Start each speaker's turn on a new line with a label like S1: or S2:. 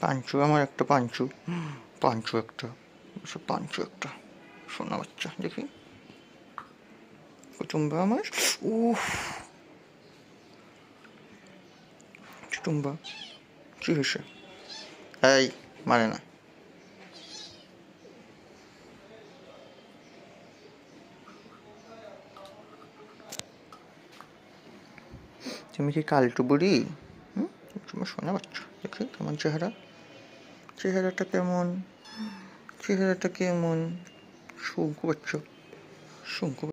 S1: পাঞ্চু, আমার একটা পাঞ্চু, পাঞ্চু একটা, পাঞ্চু একটা সোনা বাচ্চা। দেখি কুটুম্বা আমার, উফ কুটুম্বা, কি হয়েছে? এই মানে না, তুমি কি কালটু বুড়ি? তোমার সোনা বাচ্চা, দেখি কেমন চেহারা, চেহারাটা কেমন, চেহারাটা কেমন, শঙ্কু বাচ্চা, শঙ্কু।